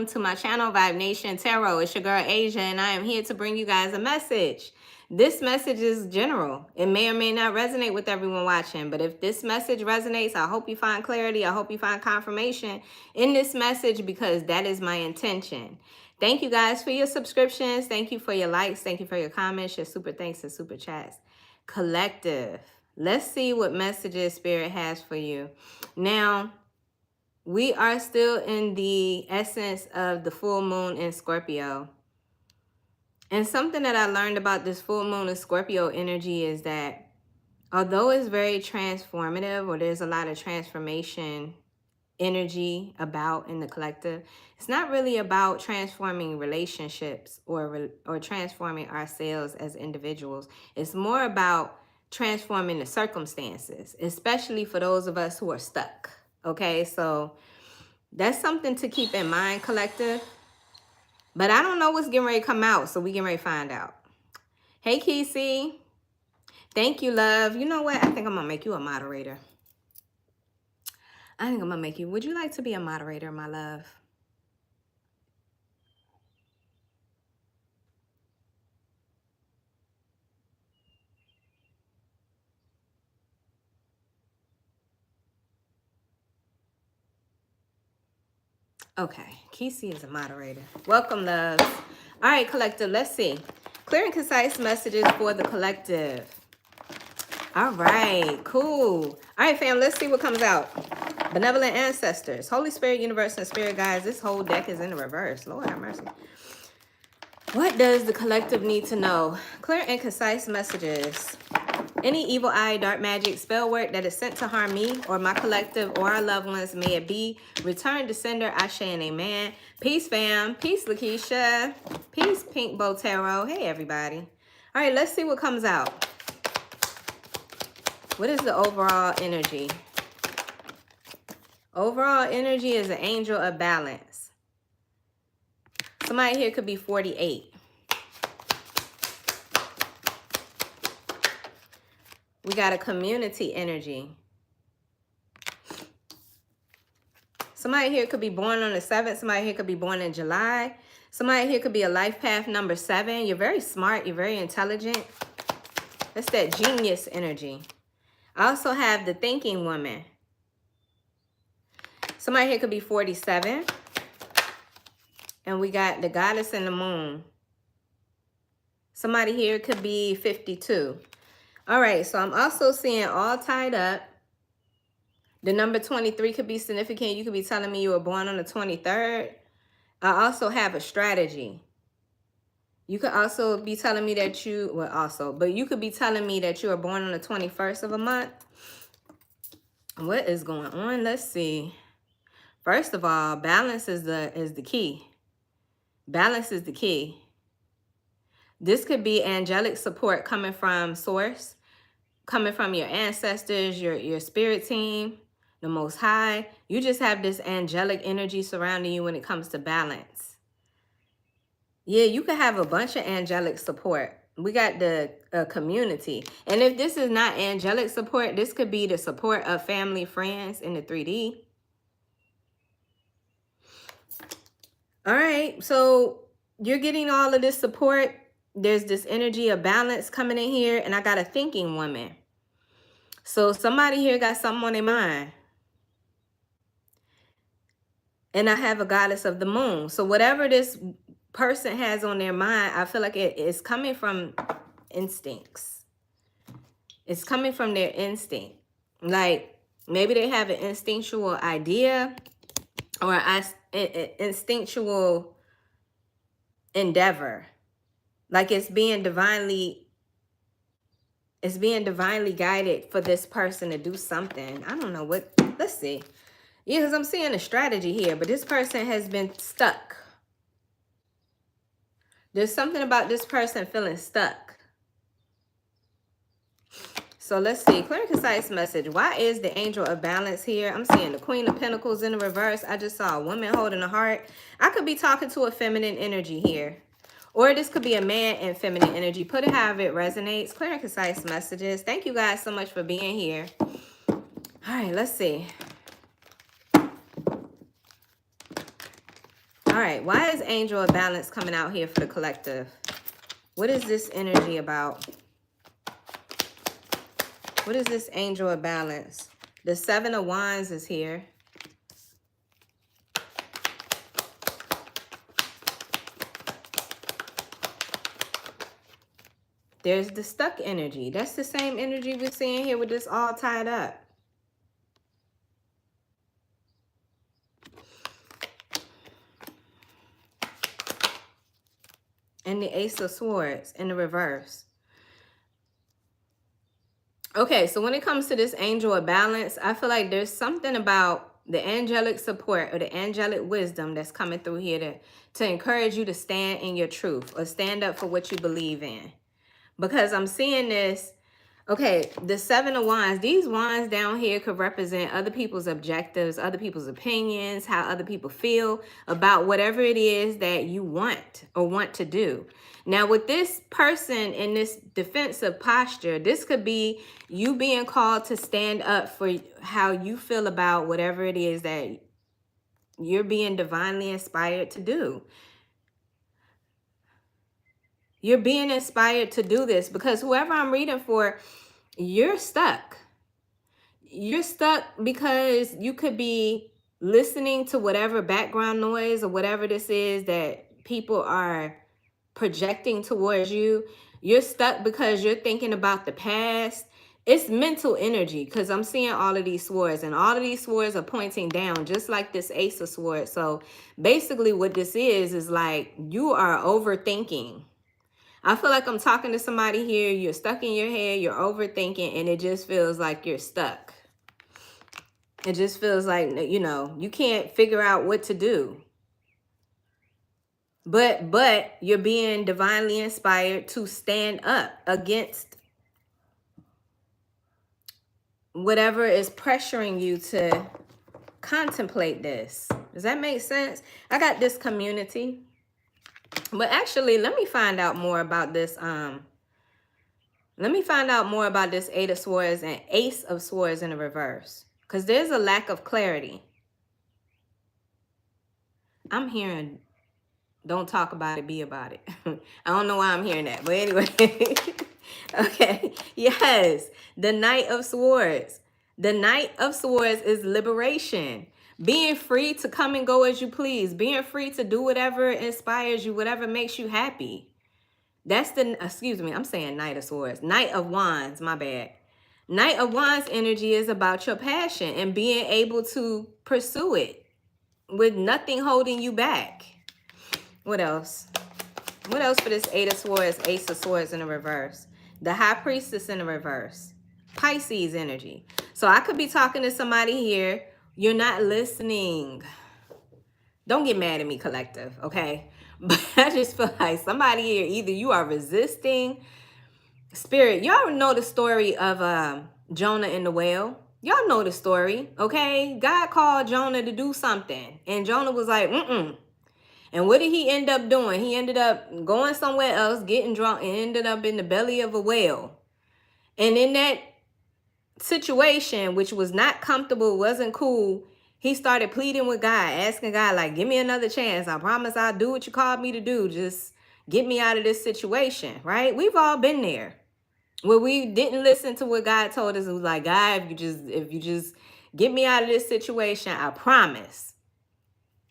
welcome to my channel, Vibe Nation Tarot. It's your girl Asia, and I am here to bring you guys a message. This message is general. It may or may not resonate with everyone watching, but if this message resonates, I hope you find clarity. I hope you find confirmation in this message, because that is my intention. Thank you guys for your subscriptions. Thank you for your likes. Thank you for your comments, your super thanks, and super chats. Collective. Let's see what messages Spirit has for you. Now, we are still in the essence of the full moon in Scorpio. And something that I learned about this full moon in Scorpio energy is that although it's very transformative, or there's a lot of transformation energy about in the collective, it's not really about transforming relationships or transforming ourselves as individuals. It's more about transforming the circumstances, especially for those of us who are stuck. Okay, so that's something to keep in mind, collective. But I don't know what's getting ready to come out, so we getting ready to find out. Hey, Kesey. Thank you, love. You know what? I think I'm going to make you a moderator. I think I'm going to make you. Would you like to be a moderator, my love? Okay, Kesey is a moderator. Welcome, love. All right, collective, let's see. Clear and concise messages for the collective. All right, cool. All right, fam, let's see what comes out. Benevolent ancestors, Holy Spirit, universe, and spirit guides. This whole deck is in the reverse. Lord have mercy. What does the collective need to know? Clear and concise messages. Any evil eye, dark magic, spell work that is sent to harm me or my collective or our loved ones, may it be returned to sender, Ashe and amen. Peace, fam. Peace, Lakeisha. Peace, Pink Bow Tarot. Hey, everybody. All right, let's see what comes out. What is the overall energy? Overall energy is an angel of balance. Somebody here could be 48. We got a community energy. Somebody here could be born on the 7th. Somebody here could be born in July. Somebody here could be a life path number 7. You're very smart. You're very intelligent. That's that genius energy. I also have the thinking woman. Somebody here could be 47. And we got the goddess and the moon. Somebody here could be 52. All right, so I'm also seeing all tied up. The number 23 could be significant. You could be telling me you were born on the 23rd. I also have a strategy. You could also be telling me that you could be telling me that you were born on the 21st of a month. What is going on? Let's see. First of all, balance is the key. Balance is the key. This could be angelic support coming from source, coming from your ancestors, your spirit team, the Most High. You just have this angelic energy surrounding you when it comes to balance. Yeah, you could have a bunch of angelic support. We got the community. And if this is not angelic support, this could be the support of family, friends in the 3D. All right, so you're getting all of this support. There's this energy of balance coming in here, and I got a thinking woman. So somebody here got something on their mind. And I have a goddess of the moon. So whatever this person has on their mind, I feel like it is coming from instincts. It's coming from their instinct. Like maybe they have an instinctual idea or an instinctual endeavor. Like it's being divinely guided for this person to do something. I don't know what. Let's see. Yeah, because I'm seeing a strategy here, but this person has been stuck. There's something about this person feeling stuck. So let's see. Clear and concise message. Why is the angel of balance here? I'm seeing the Queen of Pentacles in the reverse. I just saw a woman holding a heart. I could be talking to a feminine energy here. Or this could be a man and feminine energy. Put it however it resonates. Clear and concise messages. Thank you guys so much for being here. All right, let's see. All right, why is Angel of Balance coming out here for the collective? What is this energy about? What is this Angel of Balance? The Seven of Wands is here. There's the stuck energy. That's the same energy we're seeing here with this all tied up. And the Ace of Swords in the reverse. Okay, so when it comes to this Angel of Balance, I feel like there's something about the angelic support or the angelic wisdom that's coming through here to encourage you to stand in your truth or stand up for what you believe in. Because I'm seeing this, okay, the Seven of Wands, these wands down here could represent other people's objectives, other people's opinions, how other people feel about whatever it is that you want or want to do. Now, with this person in this defensive posture, this could be you being called to stand up for how you feel about whatever it is that you're being divinely inspired to do. You're being inspired to do this because whoever I'm reading for, you're stuck. You're stuck because you could be listening to whatever background noise or whatever this is that people are projecting towards you. You're stuck because you're thinking about the past. It's mental energy because I'm seeing all of these swords and all of these swords are pointing down just like this Ace of Swords. So basically what this is like you are overthinking. I feel like I'm talking to somebody here. You're stuck in your head. You're overthinking and it just feels like you're stuck. It just feels like, you know, you can't figure out what to do. But you're being divinely inspired to stand up against whatever is pressuring you to contemplate this. Does that make sense? I got this community. But actually, let me find out more about this. Let me find out more about this Eight of Swords and Ace of Swords in the reverse. Because there's a lack of clarity. I'm hearing... Don't talk about it, be about it. I don't know why I'm hearing that. But anyway. Okay. Yes. The Knight of Swords. The Knight of Swords is liberation. Being free to come and go as you please. Being free to do whatever inspires you. Whatever makes you happy. That's the... Excuse me. I'm saying Knight of Swords. Knight of Wands. My bad. Knight of Wands energy is about your passion. And being able to pursue it. With nothing holding you back. What else? What else for this Eight of Swords, Ace of Swords in the reverse? The High Priestess in the reverse. Pisces energy. So I could be talking to somebody here. You're not listening. Don't get mad at me, collective, okay? But I just feel like somebody here, either you are resisting. Spirit, y'all know the story of Jonah and the whale. Y'all know the story, okay? God called Jonah to do something. And Jonah was like, And what did he end up doing? He ended up going somewhere else, getting drunk, and ended up in the belly of a whale. And in that situation, which was not comfortable, wasn't cool, he started pleading with God, asking God, like, give me another chance. I promise I'll do what you called me to do. Just get me out of this situation, right? We've all been there. Where we didn't listen to what God told us. It was like, God, if you just get me out of this situation, I promise.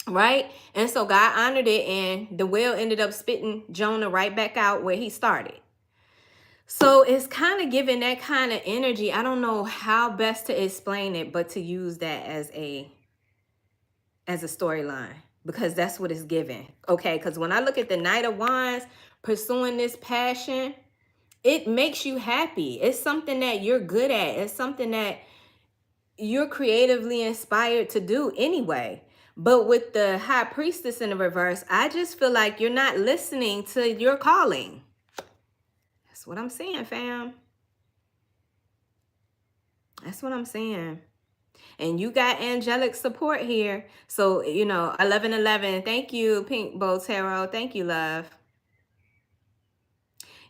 Right? And so God honored it, and the whale ended up spitting Jonah right back out where he started. So it's kind of giving that kind of energy. I don't know how best to explain it, but to use that as a storyline, because that's what it's giving. Okay, because when I look at the Knight of Wands, pursuing this passion, it makes you happy. It's something that you're good at. It's something that you're creatively inspired to do anyway. But with the High Priestess in the reverse, I just feel like you're not listening to your calling. That's what I'm saying, fam. That's what I'm saying. And you got angelic support here. So, you know, 1111. Thank you, Pink Bow Tarot. Thank you, love.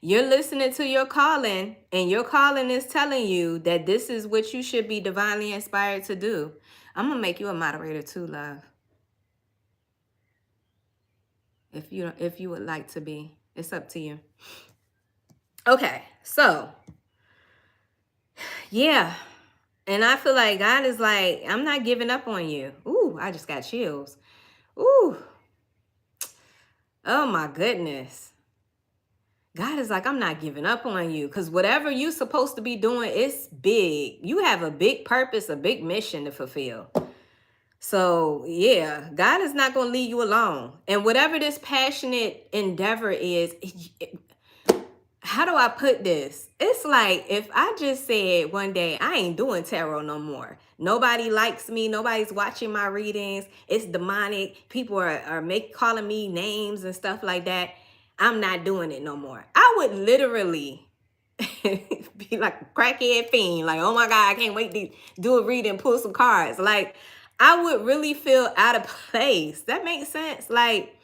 You're listening to your calling, and your calling is telling you that this is what you should be divinely inspired to do. I'm going to make you a moderator too, love. if you would like to be. It's up to you. Okay, so yeah. And I feel like God is like, I'm not giving up on you. Ooh, I just got chills. Ooh. Oh my goodness. God is like, I'm not giving up on you, because whatever you're supposed to be doing, it's big. You have a big purpose, a big mission to fulfill. So yeah, God is not going to leave you alone. And whatever this passionate endeavor is, how do I put this? It's like if I just said one day, I ain't doing tarot no more. Nobody likes me. Nobody's watching my readings. It's demonic. People are calling me names and stuff like that. I'm not doing it no more. I would literally be like a crackhead fiend. Like, oh my God, I can't wait to do a reading, pull some cards. Like, I would really feel out of place. That makes sense. Like,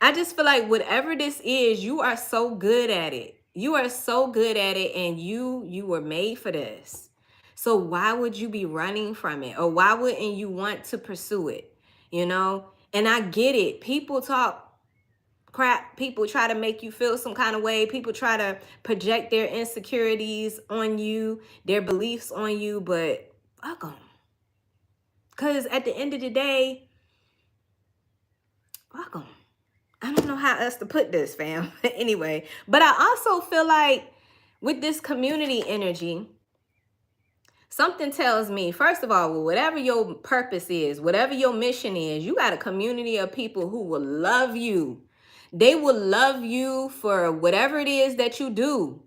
I just feel like whatever this is, you are so good at it. You are so good at it, and you were made for this. So why would you be running from it? Or why wouldn't you want to pursue it? You know? And I get it. People talk crap. People try to make you feel some kind of way. People try to project their insecurities on you, their beliefs on you, but fuck them. Because at the end of the day, fuck them. I don't know how else to put this, fam. Anyway, but I also feel like with this community energy, something tells me, first of all, whatever your purpose is, whatever your mission is, you got a community of people who will love you. They will love you for whatever it is that you do.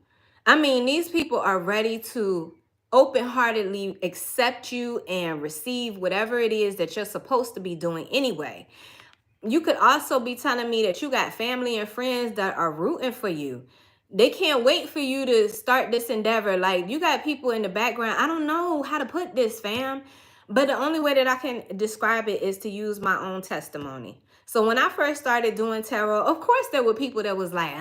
I mean, these people are ready to open-heartedly accept you and receive whatever it is that you're supposed to be doing anyway. You could also be telling me that you got family and friends that are rooting for you. They can't wait for you to start this endeavor. Like, you got people in the background. I don't know how to put this, fam. But the only way that I can describe it is to use my own testimony. So when I first started doing tarot, of course there were people that was like,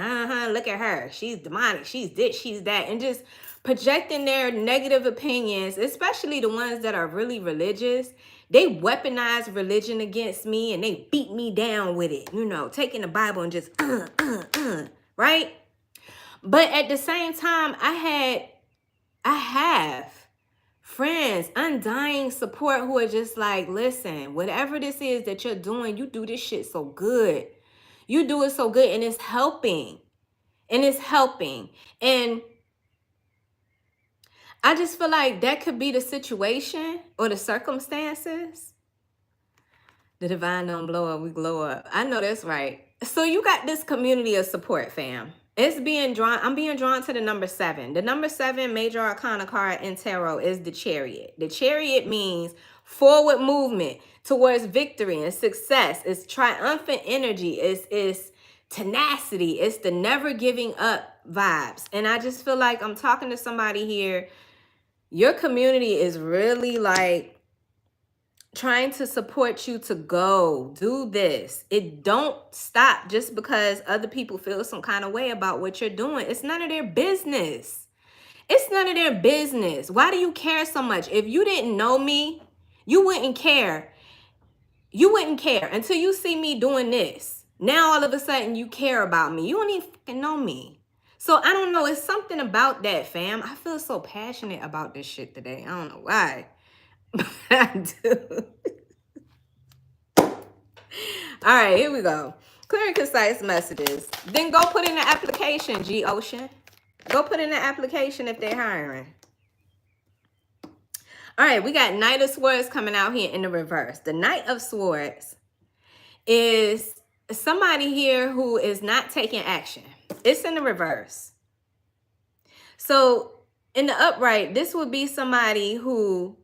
look at her. She's demonic. She's this, she's that. And just projecting their negative opinions, especially the ones that are really religious. They weaponize religion against me and they beat me down with it, you know, taking the Bible and just, right? But at the same time, I have friends, undying support who are just like, listen, whatever this is that you're doing, you do this shit so good. You do it so good, and it's helping. And it's helping. And I just feel like that could be the situation or the circumstances. The divine don't blow up, we glow up. I know that's right. So you got this community of support, fam. It's being drawn. I'm being drawn to the number 7. The number 7 major arcana card in tarot is the Chariot. The Chariot means forward movement towards victory and success. It's triumphant energy. It's tenacity. It's the never giving up vibes. And I just feel like I'm talking to somebody here. Your community is really like trying to support you to go do this. It don't stop just because other people feel some kind of way about what you're doing. It's none of their business. It's none of their business. Why do you care so much? If you didn't know me, you wouldn't care. You wouldn't care until you see me doing this. Now all of a sudden you care about me. You don't even fucking know me. So I don't know. It's something about that, fam. I feel so passionate about this shit today. I don't know why. I do. All right, here we go. Clear and concise messages. Then go put in the application, G Ocean. Go put in the application if they're hiring. All right, we got Knight of Swords coming out here in the reverse. The Knight of Swords is somebody here who is not taking action. It's in the reverse. So in the upright, this would be somebody who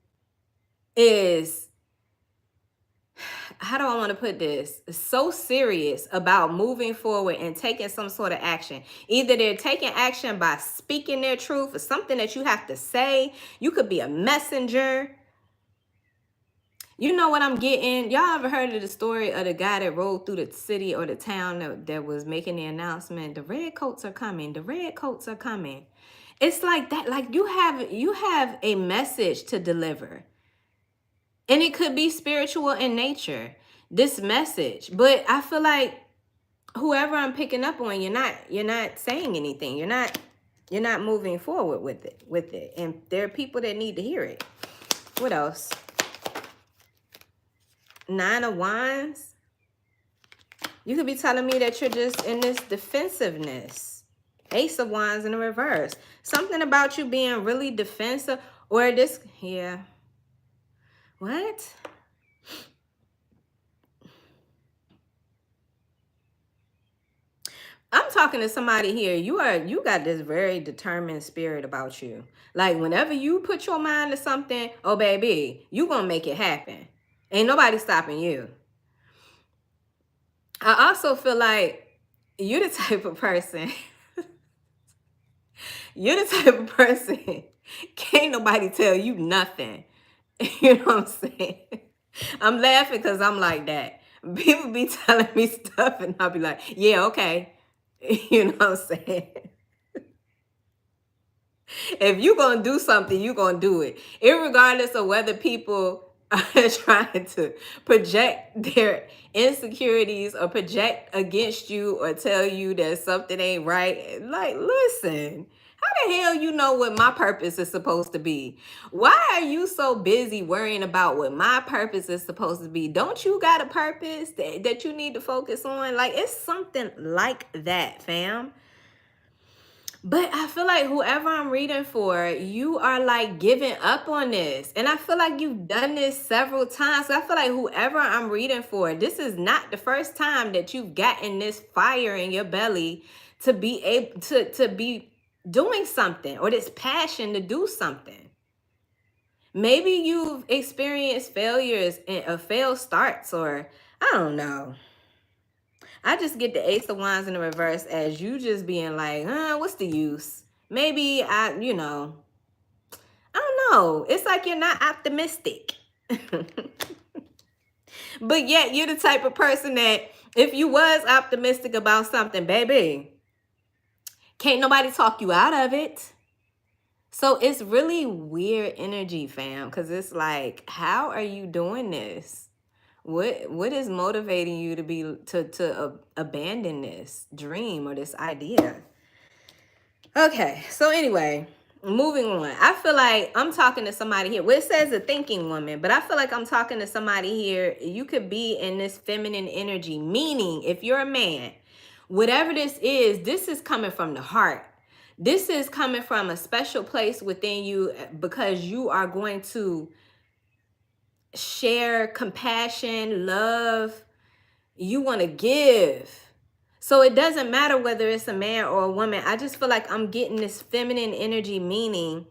is, how do I want to put this? So serious about moving forward and taking some sort of action. Either they're taking action by speaking their truth or something that you have to say. You could be a messenger. You know what I'm getting? Y'all ever heard of the story of the guy that rode through the city or the town that was making the announcement, the red coats are coming, the red coats are coming. It's like that. Like you have a message to deliver. And it could be spiritual in nature, this message. But I feel like whoever I'm picking up on, you're not saying anything. You're not moving forward with it. And there are people that need to hear it. What else? 9 of Wands. You could be telling me that you're just in this defensiveness. Ace of Wands in the reverse. Something about you being really defensive, or this, yeah. What? I'm talking to somebody here. You got this very determined spirit about you. Like whenever you put your mind to something, oh baby, you gonna make it happen. Ain't nobody stopping you. I also feel like you're the type of person. You're the type of person. Can't nobody tell you nothing. You know what I'm saying? I'm laughing because I'm like that. People be telling me stuff and I'll be like, yeah, okay. You know what I'm saying? If you gonna do something, you gonna do it. Irregardless of whether people are trying to project their insecurities or project against you or tell you that something ain't right. Like, listen, how the hell you know what my purpose is supposed to be? Why are you so busy worrying about what my purpose is supposed to be? Don't you got a purpose that you need to focus on? Like, it's something like that, fam. But I feel like whoever I'm reading for, you are like giving up on this. And I feel like you've done this several times. So I feel like whoever I'm reading for, this is not the first time that you've gotten this fire in your belly to be able to be doing something, or this passion to do something. Maybe you've experienced failures and failed starts, or I don't know. I just get the Ace of Wands in the reverse as you just being like, what's the use? Maybe I don't know. It's like you're not optimistic. But yet you're the type of person that if you was optimistic about something, baby, can't nobody talk you out of it. So it's really weird energy, fam, because it's like, how are you doing this? What is motivating you to abandon this dream or this idea? Okay, so anyway, moving on. I feel like I'm talking to somebody here. Well, it says a thinking woman, but I feel like I'm talking to somebody here. You could be in this feminine energy, meaning if you're a man, whatever this is coming from the heart. This is coming from a special place within you because you are going to share compassion, love. You want to give. So it doesn't matter whether it's a man or a woman. I just feel like I'm getting this feminine energy, meaning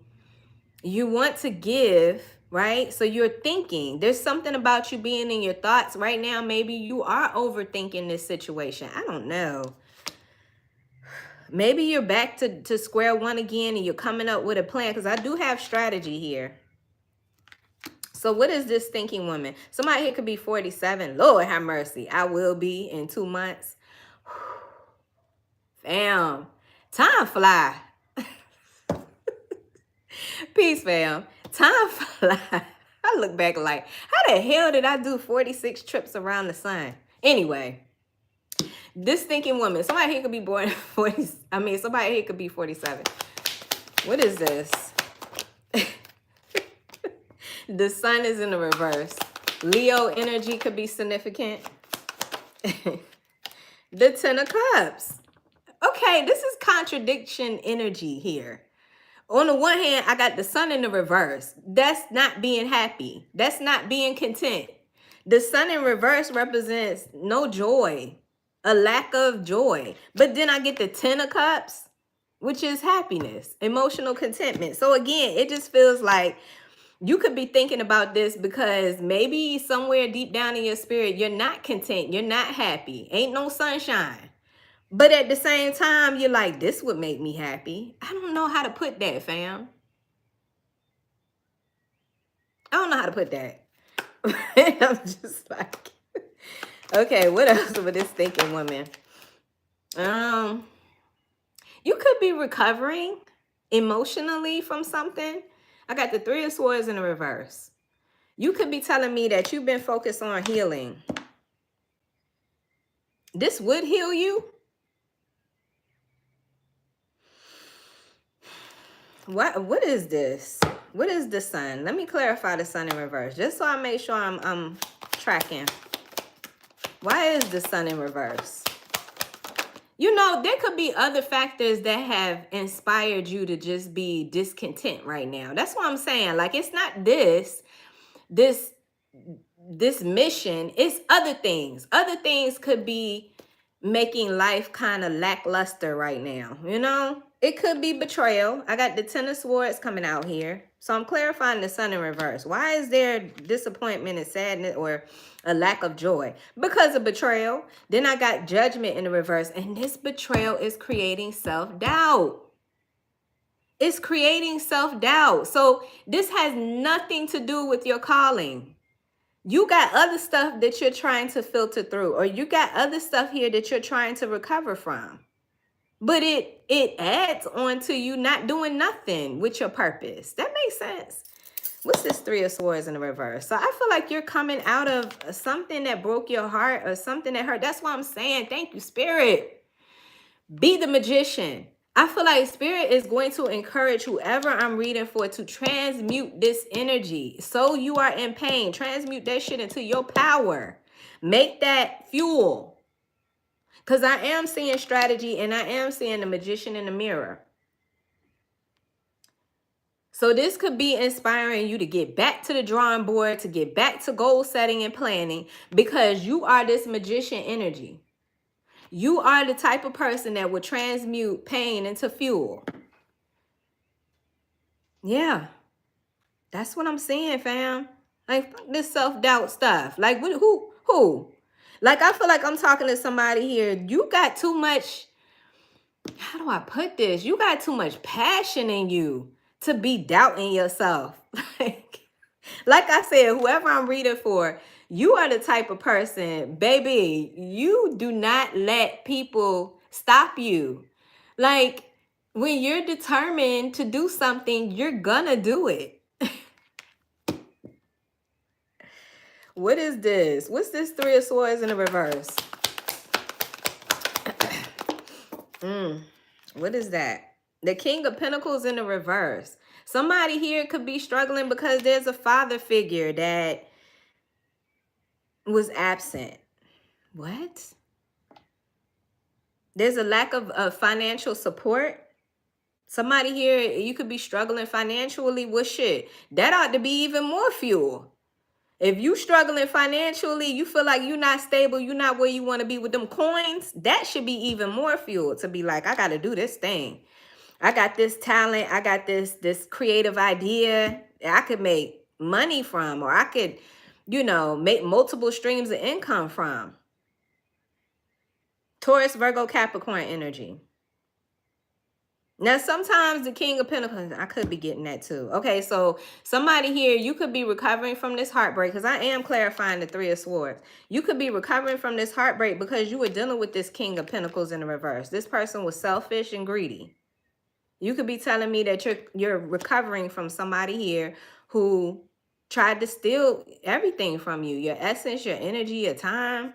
you want to give, right? So you're thinking. There's something about you being in your thoughts right now. Maybe you are overthinking this situation. I don't know. Maybe you're back to square one again and you're coming up with a plan, because I do have strategy here. So what is this thinking woman? Somebody here could be 47. Lord have mercy. I will be in 2 months. Fam, time fly. Peace, fam. Time fly. I look back like, how the hell did I do 46 trips around the sun? Anyway, this thinking woman. Somebody here could be born 40. Somebody here could be 47. What is this? The sun is in the reverse. Leo energy could be significant. The 10 of Cups. Okay, this is contradiction energy here. On the one hand, I got the sun in the reverse. That's not being happy. That's not being content. The sun in reverse represents no joy, a lack of joy. But then I get the 10 of Cups, which is happiness, emotional contentment. So again, it just feels like you could be thinking about this because maybe somewhere deep down in your spirit, you're not content. You're not happy. Ain't no sunshine. But at the same time, you're like, this would make me happy. I don't know how to put that, fam. I don't know how to put that. I'm just like, okay, what else with this thinking woman? You could be recovering emotionally from something. I got the 3 of Swords in the reverse. You could be telling me that you've been focused on healing. This would heal you. What is this? What is the sun? Let me clarify the sun in reverse, just so I make sure I'm tracking. Why is the sun in reverse? You know, there could be other factors that have inspired you to just be discontent right now. That's what I'm saying. Like, it's not this mission, it's other things. Other things could be making life kind of lackluster right now, you know? It could be betrayal. I got the Ten of Swords coming out here. So I'm clarifying the sun in reverse. Why is there disappointment and sadness or a lack of joy? Because of betrayal. Then I got Judgment in the reverse. And this betrayal is creating self-doubt. It's creating self-doubt. So this has nothing to do with your calling. You got other stuff that you're trying to filter through, or you got other stuff here that you're trying to recover from. But it adds on to you not doing nothing with your purpose. That makes sense. What's this Three of Swords in the reverse? So I feel like you're coming out of something that broke your heart or something that hurt. That's why I'm saying, thank you, Spirit. Be the magician. I feel like Spirit is going to encourage whoever I'm reading for to transmute this energy. So you are in pain. Transmute that shit into your power. Make that fuel. Because I am seeing strategy and I am seeing the magician in the mirror. So this could be inspiring you to get back to the drawing board, to get back to goal setting and planning, because you are this magician energy. You are the type of person that would transmute pain into fuel. Yeah. That's what I'm saying, fam. Like, fuck this self-doubt stuff. Like, who? Like, I feel like I'm talking to somebody here. You got too much, how do I put this? You got too much passion in you to be doubting yourself. Like I said, whoever I'm reading for, you are the type of person, baby, you do not let people stop you. Like, when you're determined to do something, you're gonna do it. What is this? What's this Three of Swords in the reverse? What is that? The King of Pentacles in the reverse. Somebody here could be struggling because there's a father figure that was absent. What? There's a lack of financial support. Somebody here, you could be struggling financially with shit. That ought to be even more fuel. If you struggling financially, you feel like you're not stable, you're not where you want to be with them coins, that should be even more fuel to be like, I got to do this thing. I got this talent. I got this creative idea I could make money from, or I could, you know, make multiple streams of income from. Taurus, Virgo, Capricorn energy. Now, sometimes the King of Pentacles, I could be getting that too. Okay, so somebody here, you could be recovering from this heartbreak, because I am clarifying the Three of Swords. You could be recovering from this heartbreak because you were dealing with this King of Pentacles in the reverse. This person was selfish and greedy. You could be telling me that you're recovering from somebody here who tried to steal everything from you. Your essence, your energy, your time.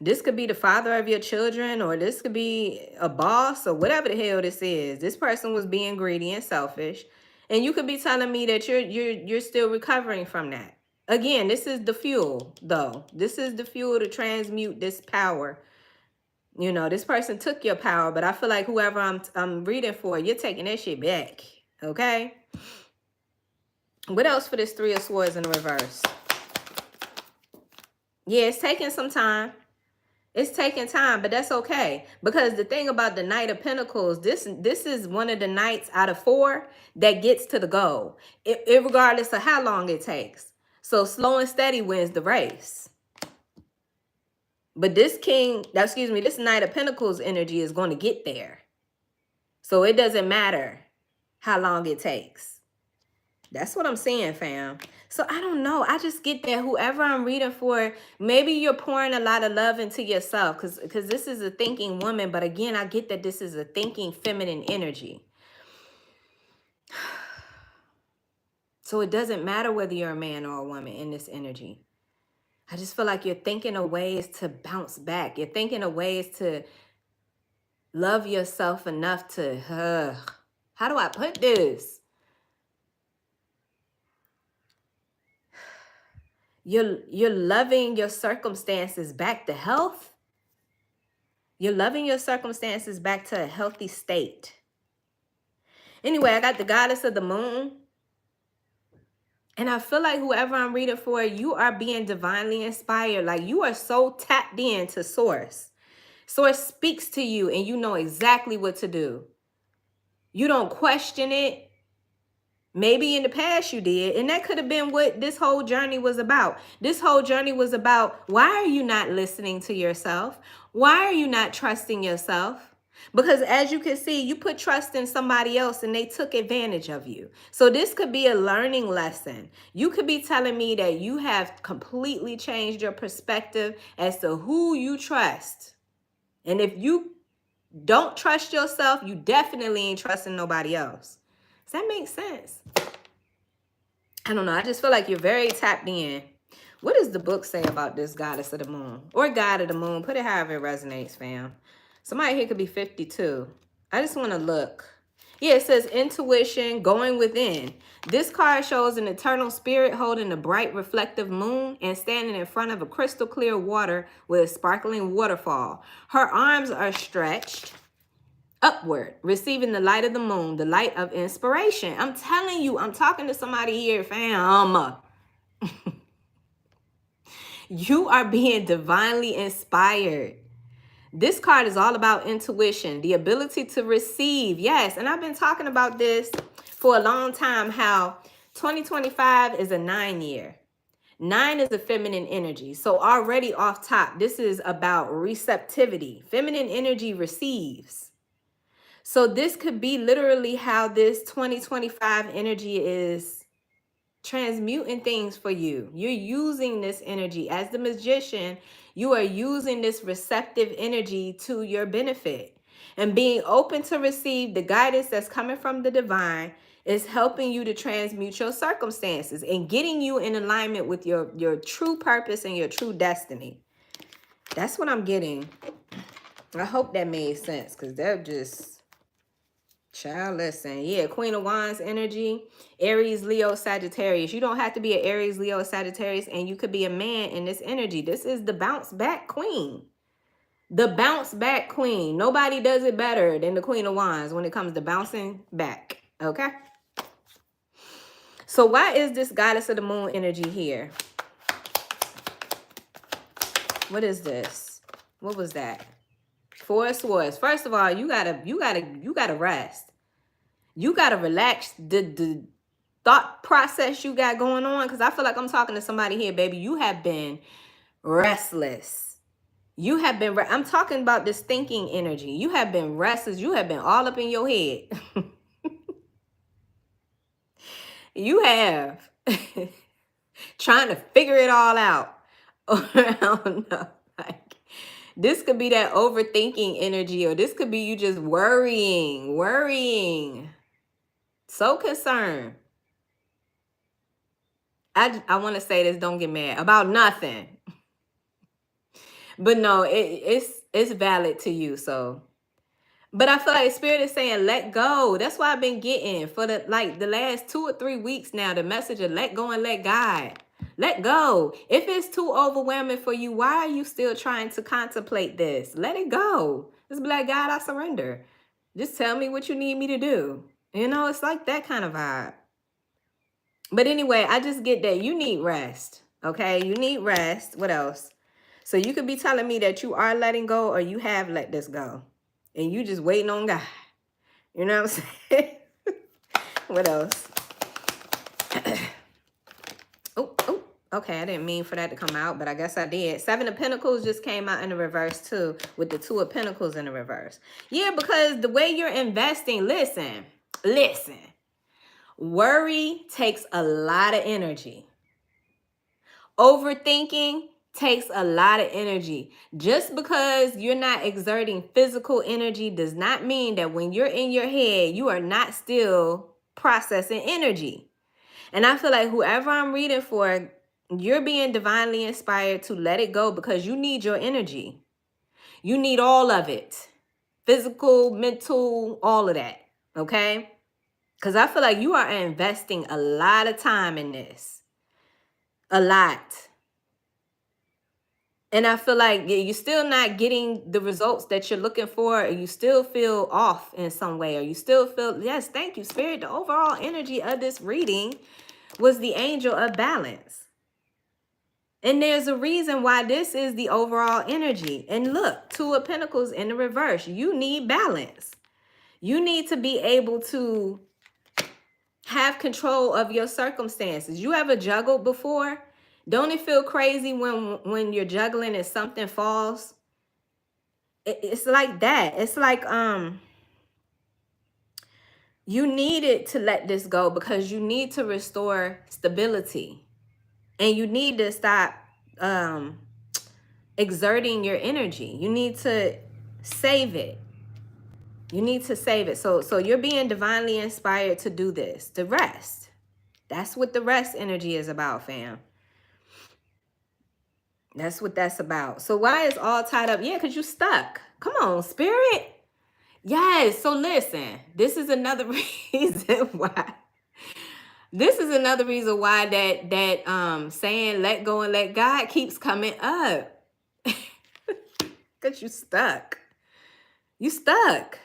This could be the father of your children, or this could be a boss, or whatever the hell this is. This person was being greedy and selfish. And you could be telling me that you're still recovering from that. Again, this is the fuel, though. This is the fuel to transmute this power. You know, this person took your power, but I feel like whoever I'm reading for, you're taking that shit back. Okay? What else for this Three of Swords in the reverse? Yeah, it's taking some time. It's taking time, but that's okay. Because the thing about the Knight of Pentacles, this is one of the knights out of 4 that gets to the goal, regardless of how long it takes. So slow and steady wins the race. But this this Knight of Pentacles energy is going to get there. So it doesn't matter how long it takes. That's what I'm saying, fam. So I don't know. I just get that whoever I'm reading for, maybe you're pouring a lot of love into yourself, because this is a thinking woman. But again, I get that this is a thinking feminine energy. So it doesn't matter whether you're a man or a woman in this energy. I just feel like you're thinking of ways to bounce back. You're thinking of ways to love yourself enough to, how do I put this? You're loving your circumstances back to health. You're loving your circumstances back to a healthy state. Anyway, I got the goddess of the moon. And I feel like whoever I'm reading for, you are being divinely inspired. Like you are so tapped into source. Source speaks to you and you know exactly what to do. You don't question it. Maybe in the past you did. And that could have been what this whole journey was about. This whole journey was about, why are you not listening to yourself? Why are you not trusting yourself? Because as you can see, you put trust in somebody else and they took advantage of you. So this could be a learning lesson. You could be telling me that you have completely changed your perspective as to who you trust. And if you don't trust yourself, you definitely ain't trusting nobody else. Does that make sense? I don't know. I just feel like you're very tapped in. What does the book say about this goddess of the moon? Or god of the moon? Put it however it resonates, fam. Somebody here could be 52. I just want to look. Yeah, it says intuition, going within. This card shows an eternal spirit holding a bright reflective moon and standing in front of a crystal clear water with a sparkling waterfall. Her arms are stretched upward, receiving the light of the moon, the light of inspiration. I'm telling you, I'm talking to somebody here, fam. You are being divinely inspired. This card is all about intuition, the ability to receive. Yes, and I've been talking about this for a long time, how 2025 is a 9 year. 9 is a feminine energy. So already off top, this is about receptivity. Feminine energy receives. So this could be literally how this 2025 energy is transmuting things for you. You're using this energy as the magician. You are using this receptive energy to your benefit, and being open to receive the guidance that's coming from the divine is helping you to transmute your circumstances and getting you in alignment with your true purpose and your true destiny. That's what I'm getting. I hope that made sense, because they're just... Child, listen. Yeah, Queen of Wands energy, Aries, Leo, Sagittarius. You don't have to be an Aries, Leo, Sagittarius, and you could be a man in this energy. This is the bounce back queen. The bounce back queen. Nobody does it better than the Queen of Wands when it comes to bouncing back. Okay? So why is this goddess of the moon energy here? What is this? What was that? Four of Swords. First of all, you gotta rest. You gotta relax the thought process you got going on, because I feel like I'm talking to somebody here, baby. You have been restless. You have been, I'm talking about this thinking energy. You have been restless. You have been all up in your head. You have. Trying to figure it all out. I don't know. Like, this could be that overthinking energy, or this could be you just worrying. So concerned. I want to say this, don't get mad about nothing. But no, it's valid to you. So, but I feel like Spirit is saying let go. That's why I've been getting for the last 2 or 3 weeks now, the message of let go and let God. Let go. If it's too overwhelming for you, why are you still trying to contemplate this? Let it go. Just be like, God, I surrender. Just tell me what you need me to do. You know, it's like that kind of vibe. But anyway, I just get that you need rest. Okay, you need rest. What else? So you could be telling me that you are letting go, or you have let this go, and you just waiting on God. You know what I'm saying? What else? Oh, okay. I didn't mean for that to come out, but I guess I did. 7 of Pentacles just came out in the reverse too, with the 2 of Pentacles in the reverse. Yeah, because the way you're investing, listen. Worry takes a lot of energy. Overthinking takes a lot of energy. Just because you're not exerting physical energy does not mean that when you're in your head, you are not still processing energy. And I feel like whoever I'm reading for, You're being divinely inspired to let it go because you need your energy. You need all of it. Physical, mental, all of that. Okay? Because I feel like you are investing a lot of time in this. A lot. And I feel like you're still not getting the results that you're looking for, or you still feel off in some way, or you still feel, yes, thank you, Spirit. The overall energy of this reading was the angel of balance. And there's a reason why this is the overall energy. And look, Two of Pentacles in the reverse. You need balance. You need to be able to have control of your circumstances. You ever juggled before? Don't it feel crazy when you're juggling and something falls? It's like that. It's like you needed to let this go because you need to restore stability, and you need to stop exerting your energy. You need to save it. You need to save it. So you're being divinely inspired to do this, to rest. That's what the rest energy is about, fam. That's what that's about. So why is all tied up? Yeah, because you stuck. Come on, Spirit. Yes. So listen, this is another reason why. This is another reason why that saying let go and let God keeps coming up. Because you stuck. You stuck.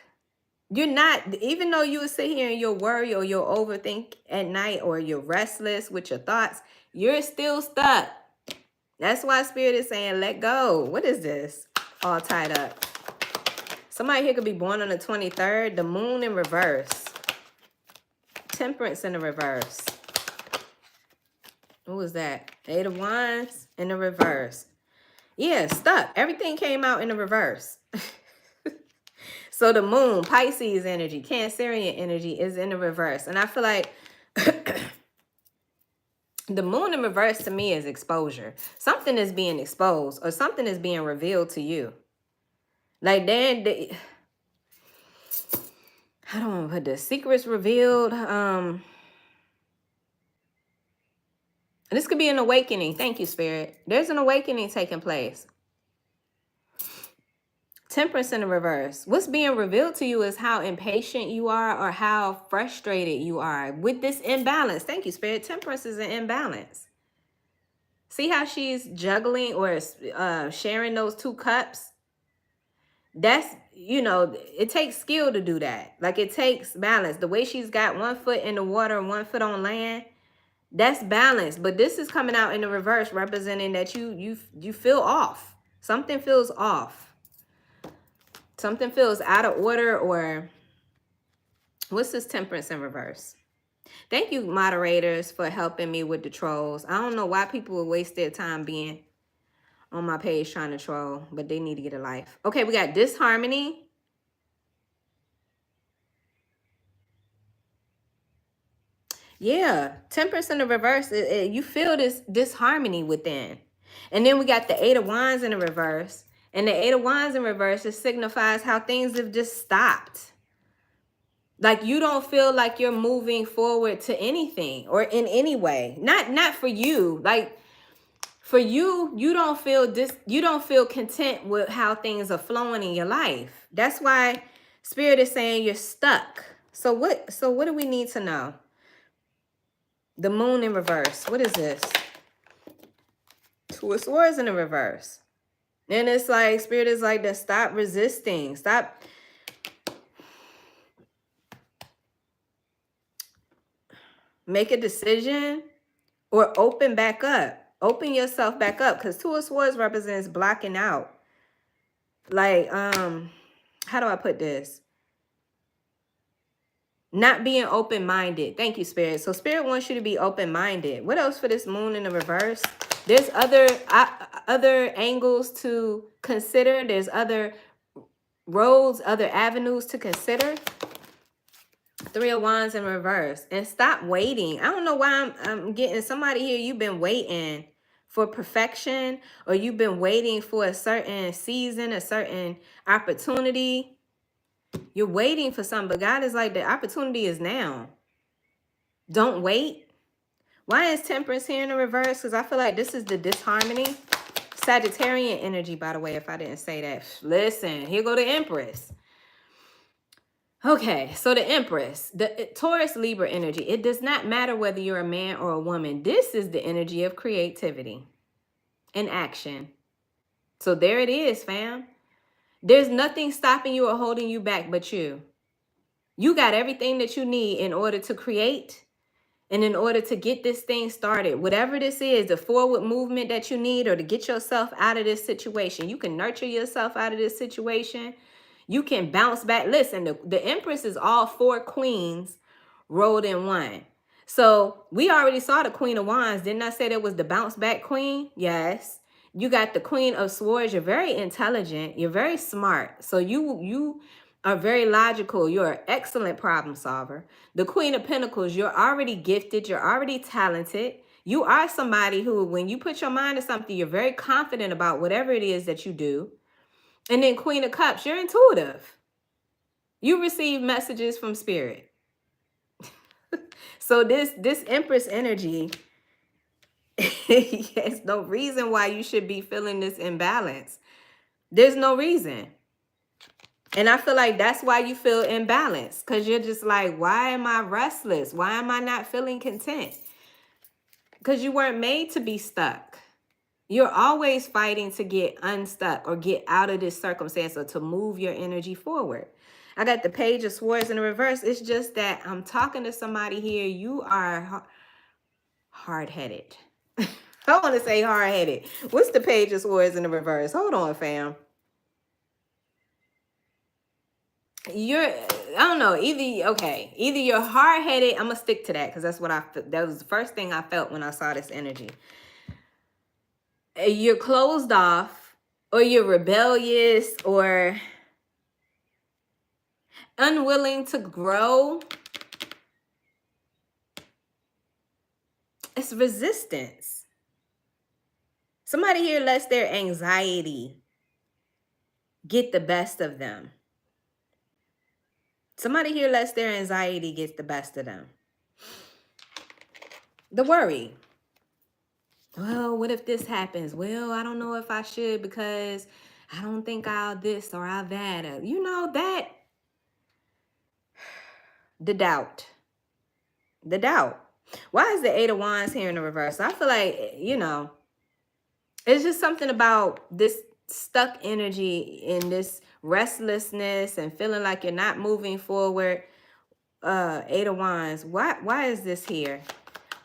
You're not, even though you would sit here and you'll worry or you'll overthink at night or you're restless with your thoughts, you're still stuck. That's why Spirit is saying, let go. What is this? All tied up. Somebody here could be born on the 23rd. The moon in reverse. Temperance in the reverse. What was that? Eight of Wands in the reverse. Yeah, stuck. Everything came out in the reverse. So the moon, Pisces energy, Cancerian energy is in the reverse. And I feel like the moon in reverse to me is exposure. Something is being exposed or something is being revealed to you. Like then, I don't want to put the secrets revealed. This could be an awakening. Thank you, Spirit. There's an awakening taking place. Temperance in the reverse. What's being revealed to you is how impatient you are or how frustrated you are with this imbalance. Thank you, Spirit. Temperance is an imbalance. See how she's juggling or sharing those two cups? That's, you know, it takes skill to do that. Like it takes balance. The way she's got one foot in the water and one foot on land, that's balance. But this is coming out in the reverse, representing that you feel off. Something feels off. Something feels out of order, or what's this temperance in reverse? Thank you, moderators, for helping me with the trolls. I don't know why people would waste their time being on my page trying to troll, but they need to get a life. Okay, we got disharmony. Yeah, temperance in the reverse. You feel this disharmony within. And then we got the Eight of Wands in the reverse. And the Eight of Wands in reverse, it signifies how things have just stopped. Like you don't feel like you're moving forward to anything or in any way. Not for you. Like for you, you don't feel content with how things are flowing in your life. That's why Spirit is saying you're stuck. So what do we need to know? The moon in reverse. What is this? Two of Swords in the reverse. And it's like Spirit is like to stop resisting. Stop. Make a decision or open back up. Open yourself back up, because Two of Swords represents blocking out. Like, how do I put this? Not being open-minded. Thank you, Spirit. So Spirit wants you to be open-minded. What else for this moon in the reverse? There's other angles to consider. There's other roads, other avenues to consider. Three of Wands in reverse. And stop waiting. I don't know why I'm getting somebody here. You've been waiting for perfection, or you've been waiting for a certain season, a certain opportunity. You're waiting for something, but God is like, the opportunity is now. Don't wait. Why is Temperance here in the reverse? Because I feel like this is the disharmony. Sagittarian energy, by the way, if I didn't say that. Listen, here go the Empress. Okay, so the Empress, the Taurus Libra energy. It does not matter whether you're a man or a woman. This is the energy of creativity and action. So there it is, fam. There's nothing stopping you or holding you back but you. You got everything that you need in order to create and in order to get this thing started. Whatever this is, the forward movement that you need, or to get yourself out of this situation. You can nurture yourself out of this situation. You can bounce back. Listen, the Empress is all 4 queens rolled in one. So we already saw the Queen of Wands. Didn't I say that was the bounce back queen? Yes. You got the Queen of Swords. You're very intelligent. You're very smart. So you are very logical. You're an excellent problem solver. The Queen of Pentacles, you're already gifted. You're already talented. You are somebody who, when you put your mind to something, you're very confident about whatever it is that you do. And then Queen of Cups, you're intuitive. You receive messages from spirit. So this Empress energy, there's no reason why you should be feeling this imbalance. There's no reason. And I feel like that's why you feel imbalanced, because you're just like, why am I restless? Why am I not feeling content? Because you weren't made to be stuck. You're always fighting to get unstuck or get out of this circumstance, or to move your energy forward. I got the Page of Swords in the reverse. It's just that I'm talking to somebody here. You are hard-headed. I want to say hard-headed. What's the Page of Swords in the reverse? Hold on, fam. I don't know, either you're hard-headed. I'm gonna stick to that because that's what that was the first thing I felt when I saw this energy. You're closed off, or you're rebellious, or unwilling to grow. It's resistance. Somebody here lets their anxiety get the best of them. Somebody here lets their anxiety get the best of them. The worry. Well, what if this happens? Well, I don't know if I should because I don't think I'll this or I'll that. You know that. The doubt. The doubt. Why is the 8 of Wands here in the reverse? I feel like, it's just something about this stuck energy and this restlessness and feeling like you're not moving forward. 8 of Wands. Why is this here?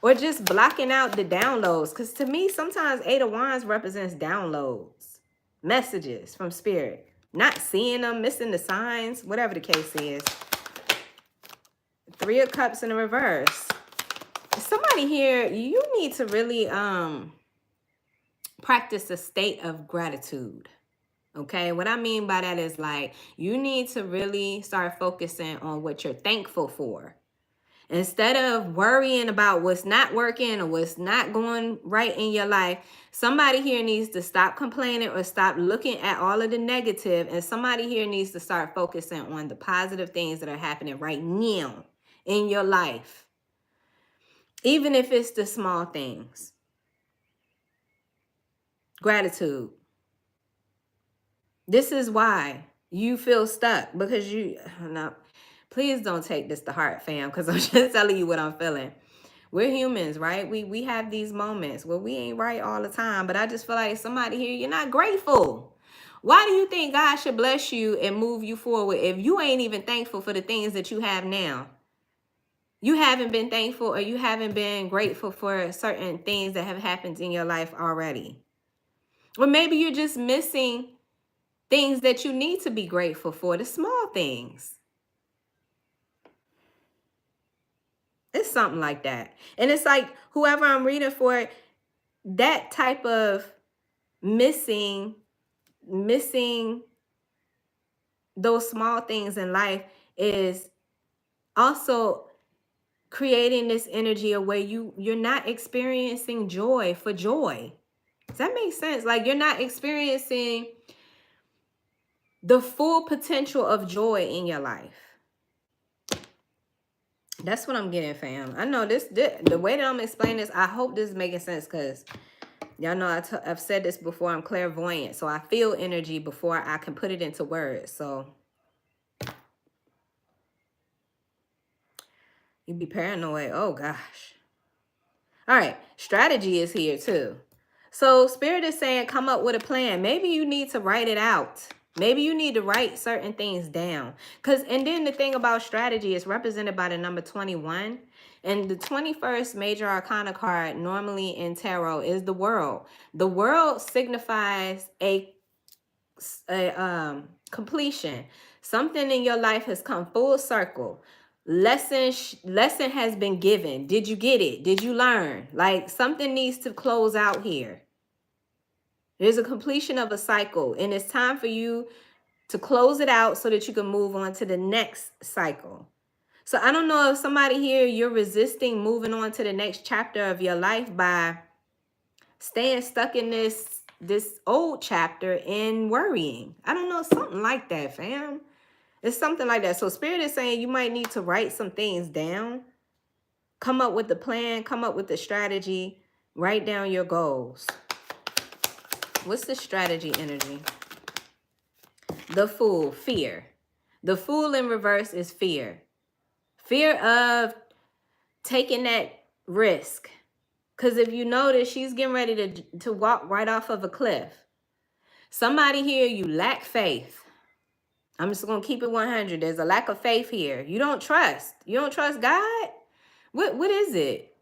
Or just blocking out the downloads. Because to me, sometimes 8 of Wands represents downloads. Messages from spirit. Not seeing them, missing the signs, whatever the case is. 3 of Cups in the reverse. Somebody here, you need to really practice a state of gratitude. Okay, what I mean by that is like, you need to really start focusing on what you're thankful for. Instead of worrying about what's not working or what's not going right in your life, somebody here needs to stop complaining or stop looking at all of the negative. And somebody here needs to start focusing on the positive things that are happening right now in your life. Even if it's the small things. Gratitude. This is why you feel stuck, because please don't take this to heart, fam, because I'm just telling you what I'm feeling. We're humans, right? We have these moments where we ain't right all the time, but I just feel like somebody here, you're not grateful. Why do you think God should bless you and move you forward if you ain't even thankful for the things that you have now? You haven't been thankful, or you haven't been grateful for certain things that have happened in your life already. Or maybe you're just missing things that you need to be grateful for, the small things. It's something like that. And it's like whoever I'm reading for, that type of missing those small things in life is also creating this energy of where you're not experiencing joy for joy. Does that make sense? Like, you're not experiencing the full potential of joy in your life. That's what I'm getting, fam. I know the way that I'm explaining this, I hope this is making sense, because y'all know I've said this before. I'm clairvoyant, so I feel energy before I can put it into words. So you be paranoid. Oh, gosh. All right. Strategy is here, too. So Spirit is saying, come up with a plan. Maybe you need to write it out. Maybe you need to write certain things down. And then the thing about strategy is represented by the number 21. And the 21st major arcana card normally in tarot is the world. The world signifies a completion. Something in your life has come full circle. Lesson has been given. Did you get it? Did you learn? Like, something needs to close out here. There's a completion of a cycle, and it's time for you to close it out so that you can move on to the next cycle. So I don't know if somebody here, you're resisting moving on to the next chapter of your life by staying stuck in this old chapter and worrying. I don't know, something like that, fam. It's something like that. So Spirit is saying you might need to write some things down. Come up with the plan. Come up with the strategy. Write down your goals. What's the strategy energy? The Fool, fear. The Fool in reverse is fear. Fear of taking that risk. Because if you notice, she's getting ready to walk right off of a cliff. Somebody here, you lack faith. I'm just going to keep it 100. There's a lack of faith here. You don't trust. You don't trust God? What is it?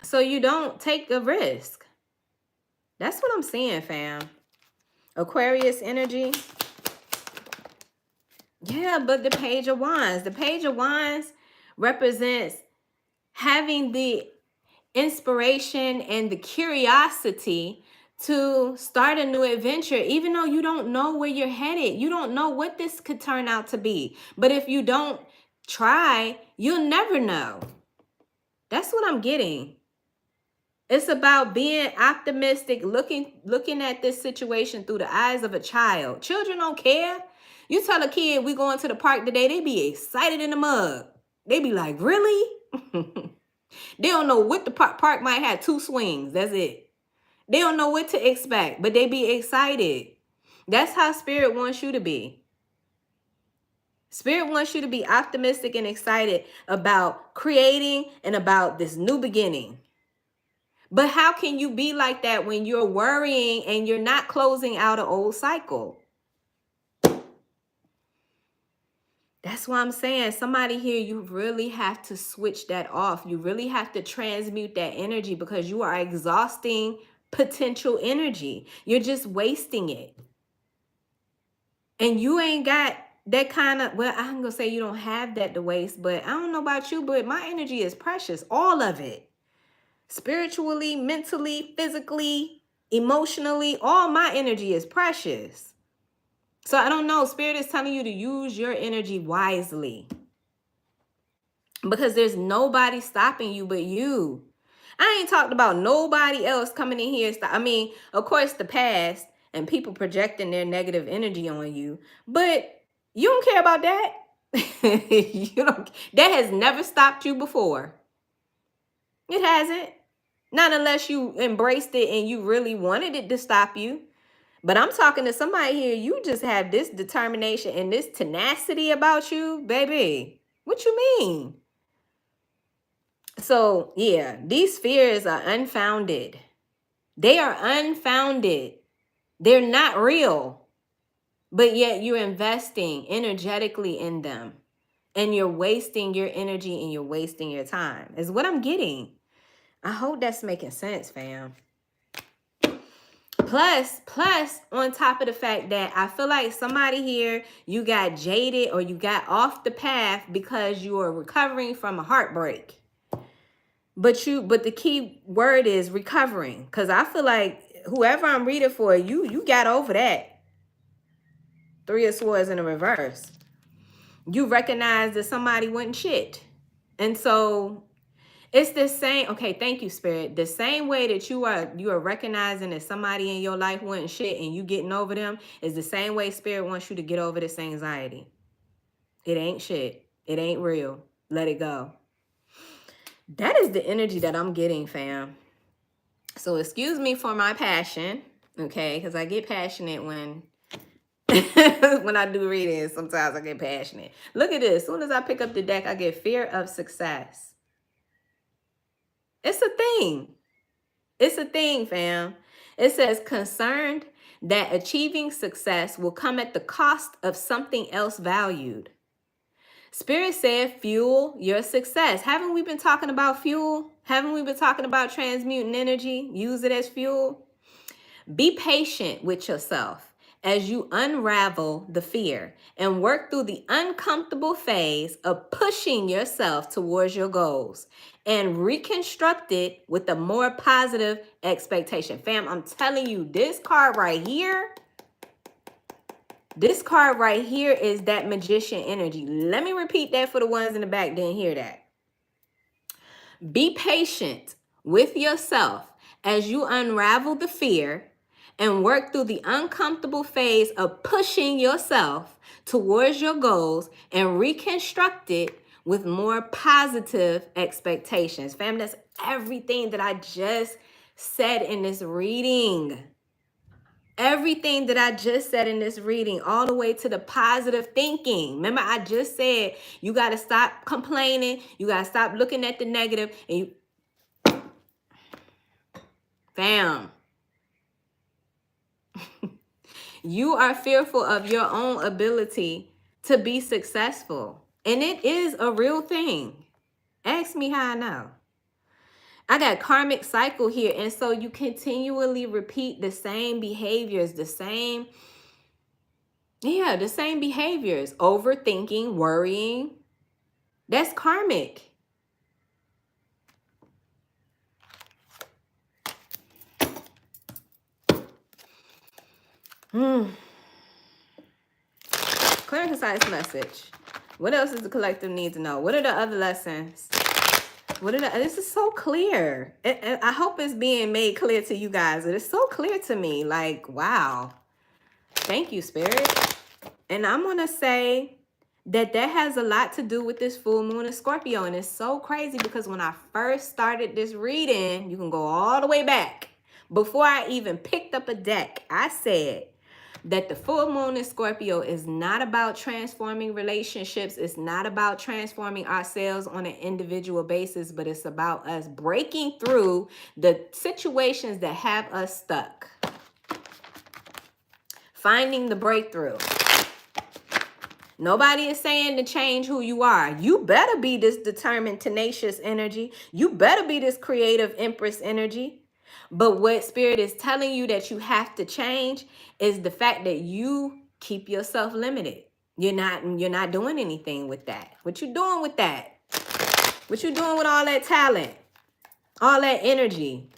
So you don't take a risk. That's what I'm seeing, fam. Aquarius energy. Yeah, but the Page of Wands. The Page of Wands represents having the inspiration and the curiosity to start a new adventure, even though you don't know where you're headed. You don't know what this could turn out to be. But if you don't try, you'll never know. That's what I'm getting. It's about being optimistic, looking at this situation through the eyes of a child. Children don't care. You tell a kid we going to the park today, they be excited in the mug. They be like, really? They don't know what the park might have 2 swings. That's it. They don't know what to expect, but they be excited. That's how Spirit wants you to be. Spirit wants you to be optimistic and excited about creating and about this new beginning. But how can you be like that when you're worrying and you're not closing out an old cycle? That's why I'm saying somebody here, you really have to switch that off. You really have to transmute that energy because you are exhausting potential energy. You're just wasting it. And you ain't got that kind of, well, I'm going to say you don't have that to waste, but I don't know about you, but my energy is precious. All of it. Spiritually, mentally, physically, emotionally, all my energy is precious. So I don't know. Spirit is telling you to use your energy wisely. Because there's nobody stopping you but you. I ain't talked about nobody else coming in here. I mean, of course, the past and people projecting their negative energy on you. But you don't care about that. That has never stopped you before. It hasn't. Not unless you embraced it and you really wanted it to stop you. But I'm talking to somebody here, you just have this determination and this tenacity about you, baby. What you mean? So, yeah, these fears are unfounded. They are unfounded. They're not real. But yet you're investing energetically in them. And you're wasting your energy and you're wasting your time, is what I'm getting. I hope that's making sense, fam. Plus, on top of the fact that I feel like somebody here, you got jaded or you got off the path because you are recovering from a heartbreak. But the key word is recovering. Because I feel like whoever I'm reading for, you got over that. 3 of Swords in the reverse. You recognize that somebody wasn't shit. And so it's the same. Okay, thank you, Spirit. The same way that you are recognizing that somebody in your life wasn't shit and you getting over them is the same way Spirit wants you to get over this anxiety. It ain't shit. It ain't real. Let it go. That is the energy that I'm getting, fam. So excuse me for my passion, okay? Because I get passionate when when I do readings. Sometimes I get passionate. Look at this. As soon as I pick up the deck, I get fear of success. It's a thing. It's a thing, fam. It says concerned that achieving success will come at the cost of something else valued. Spirit said fuel your success. Haven't we been talking about fuel? Haven't we been talking about transmuting energy? Use it as fuel. Be patient with yourself as you unravel the fear and work through the uncomfortable phase of pushing yourself towards your goals and reconstruct it with a more positive expectation. Fam, I'm telling you, this card right here is that magician energy. Let me repeat that for the ones in the back didn't hear that. Be patient with yourself as you unravel the fear and work through the uncomfortable phase of pushing yourself towards your goals and reconstruct it with more positive expectations. Fam, that's everything that I just said in this reading. Everything that I just said in this reading, all the way to the positive thinking. Remember, I just said you got to stop complaining. You got to stop looking at the negative. And you, fam, you are fearful of your own ability to be successful. And it is a real thing. Ask me how I know. I got karmic cycle here. And so you continually repeat the same behaviors, the same behaviors. Overthinking, worrying. That's karmic. Clear and concise message. What else does the collective need to know? What are the other lessons? This is so clear. I hope it's being made clear to you guys. It is so clear to me. Like, wow. Thank you, Spirit. And I'm going to say that has a lot to do with this full moon in Scorpio. And it's so crazy because when I first started this reading, you can go all the way back. Before I even picked up a deck, I said that the full moon in Scorpio is not about transforming relationships. It's not about transforming ourselves on an individual basis, but it's about us breaking through the situations that have us stuck. Finding the breakthrough. Nobody is saying to change who you are. You better be this determined, tenacious energy. You better be this creative empress energy. But what Spirit is telling you that you have to change is the fact that you keep yourself limited. You're not doing anything with that. What you doing with that? What you doing with all that talent? All that energy?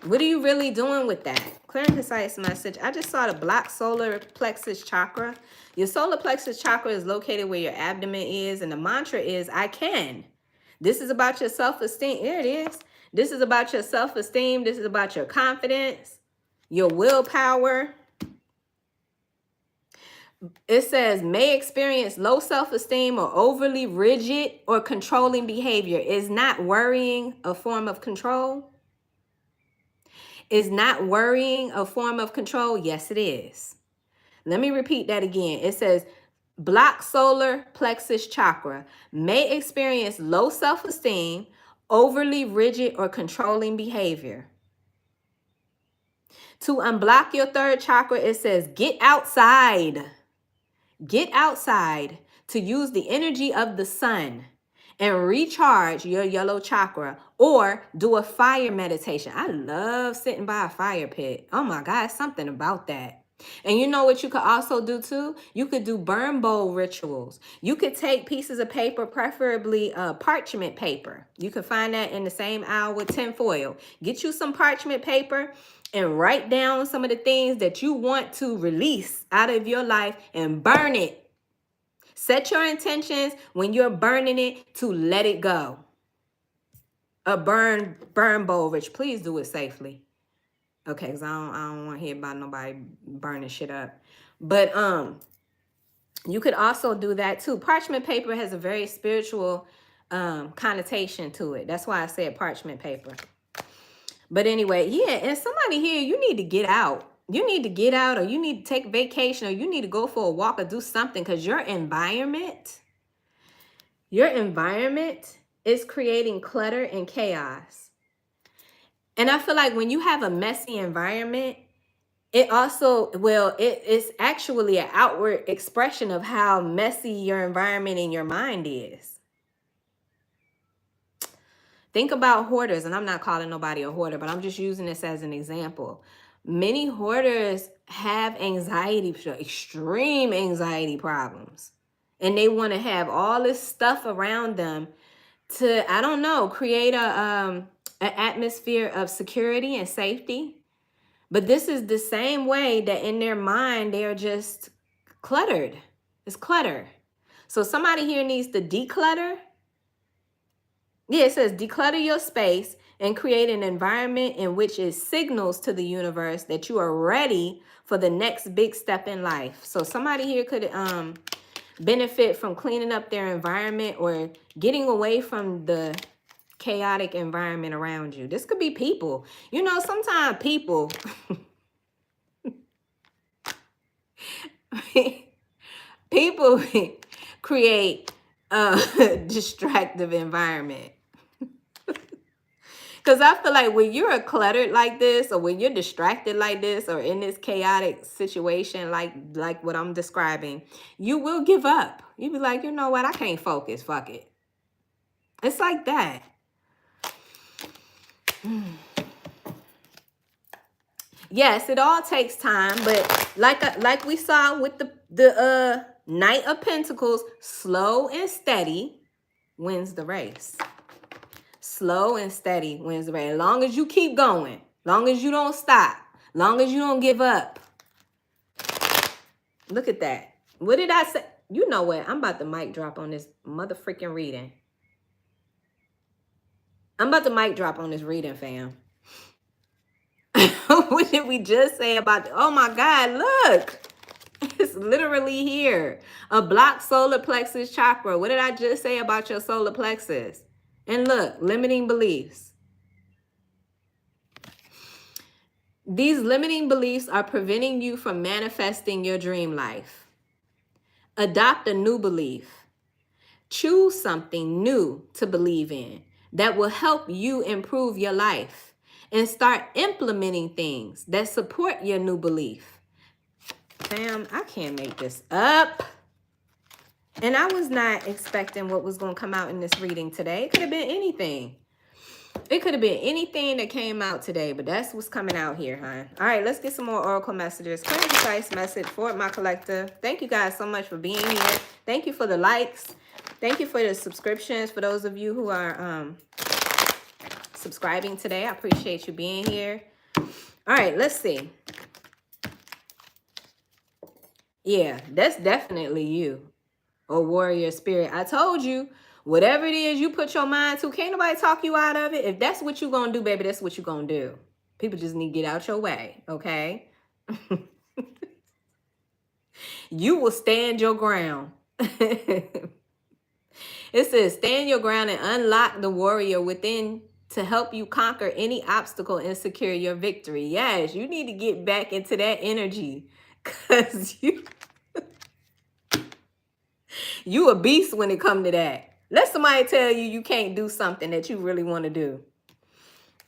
What are you really doing with that? Clear and concise message. I just saw the blocked solar plexus chakra. Your solar plexus chakra is located where your abdomen is, and the mantra is, I can. This is about your self-esteem. There it is. This is about your self-esteem. This is about your confidence, your willpower. It says, may experience low self-esteem or overly rigid or controlling behavior. Is not worrying a form of control? Is not worrying a form of control? Yes, it is. Let me repeat that again. It says, block solar plexus chakra, may experience low self-esteem, overly rigid or controlling behavior. To unblock your third chakra, it says, get outside. Get outside to use the energy of the sun and recharge your yellow chakra, or do a fire meditation. I love sitting by a fire pit. Oh my God, something about that. And you know what you could also do too? You could do burn bowl rituals. You could take pieces of paper, preferably parchment paper. You can find that in the same aisle with tinfoil. Get you some parchment paper and write down some of the things that you want to release out of your life and burn it. Set your intentions when you're burning it to let it go. A burn bowl ritual. Please do it safely. Okay, because I don't want to hear about nobody burning shit up. But You could also do that too. Parchment paper has a very spiritual connotation to it. That's why I said parchment paper. But anyway, yeah, and somebody here, you need to get out. You need to get out, or you need to take vacation, or you need to go for a walk or do something, because your environment is creating clutter and chaos. And I feel like when you have a messy environment, it also, well, it's actually an outward expression of how messy your environment and your mind is. Think about hoarders, and I'm not calling nobody a hoarder, but I'm just using this as an example. Many hoarders have anxiety, extreme anxiety problems, and they want to have all this stuff around them to, I don't know, create an atmosphere of security and safety. But this is the same way that in their mind, they're just cluttered. It's clutter. So somebody here needs to declutter. Yeah, it says declutter your space and create an environment in which it signals to the universe that you are ready for the next big step in life. So somebody here could benefit from cleaning up their environment or getting away from the chaotic environment around you. This could be people. You know, sometimes people people create a distractive environment. Because I feel like when you're cluttered like this, or when you're distracted like this, or in this chaotic situation like what I'm describing, you will give up. You'll be like, you know what? I can't focus. Fuck it. It's like that. Yes, it all takes time, but like we saw with the Knight of Pentacles, slow and steady wins the race. Slow and steady wins the race. As long as you keep going, long as you don't stop, long as you don't give up. Look at that. What did I say? You know what? I'm about to mic drop on this mother freaking reading. I'm about to mic drop on this reading, fam. What did we just say about oh my God, look. It's literally here. A blocked solar plexus chakra. What did I just say about your solar plexus? And look, limiting beliefs. These limiting beliefs are preventing you from manifesting your dream life. Adopt a new belief. Choose something new to believe in that will help you improve your life, and start implementing things that support your new belief. Fam, I can't make this up. And I was not expecting what was going to come out in this reading today. It could have been anything. It could have been anything that came out today, but that's what's coming out here, huh? All right, let's get some more oracle messages. Clear and concise message for my collective. Thank you guys so much for being here. Thank you for the likes. Thank you for the subscriptions. For those of you who are subscribing today, I appreciate you being here. All right, let's see. Yeah, that's definitely you. Or warrior spirit. I told you, whatever it is you put your mind to, can't nobody talk you out of it. If that's what you're going to do, baby, that's what you're going to do. People just need to get out your way, okay? You will stand your ground. It says, stand your ground and unlock the warrior within to help you conquer any obstacle and secure your victory. Yes, you need to get back into that energy, because you a beast when it comes to that. Let somebody tell you you can't do something that you really want to do.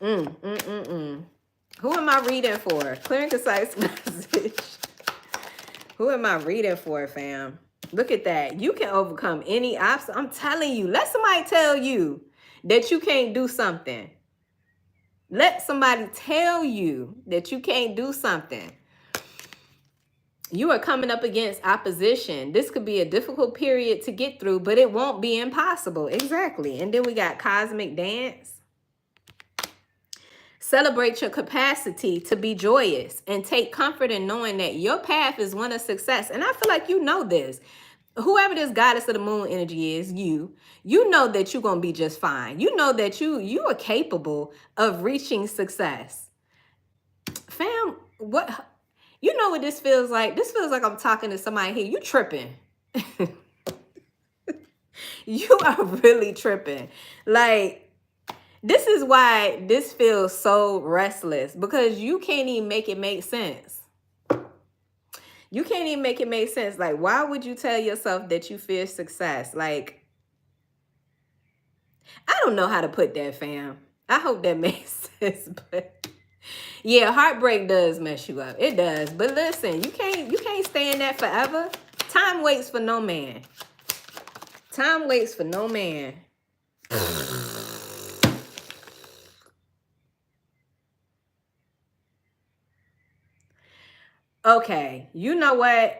Who am I reading for? Clear and concise message. Who am I reading for, fam? Look at that. You can overcome any obstacle. I'm telling you. Let somebody tell you that you can't do something. Let somebody tell you that you can't do something. You are coming up against opposition. This could be a difficult period to get through, but it won't be impossible. Exactly. And then we got cosmic dance. Celebrate your capacity to be joyous and take comfort in knowing that your path is one of success. And I feel like you know this. Whoever this goddess of the moon energy is, you know that you're going to be just fine. You know that you are capable of reaching success. Fam, what... You know what this feels like? This feels like I'm talking to somebody here. You tripping. You are really tripping. Like, this is why this feels so restless, because you can't even make it make sense. You can't even make it make sense. Like, why would you tell yourself that you fear success? Like, I don't know how to put that, fam. I hope that makes sense. But yeah, heartbreak does mess you up. It does. But listen, you can't stay in that forever. Time waits for no man. Time waits for no man. Okay, you know what?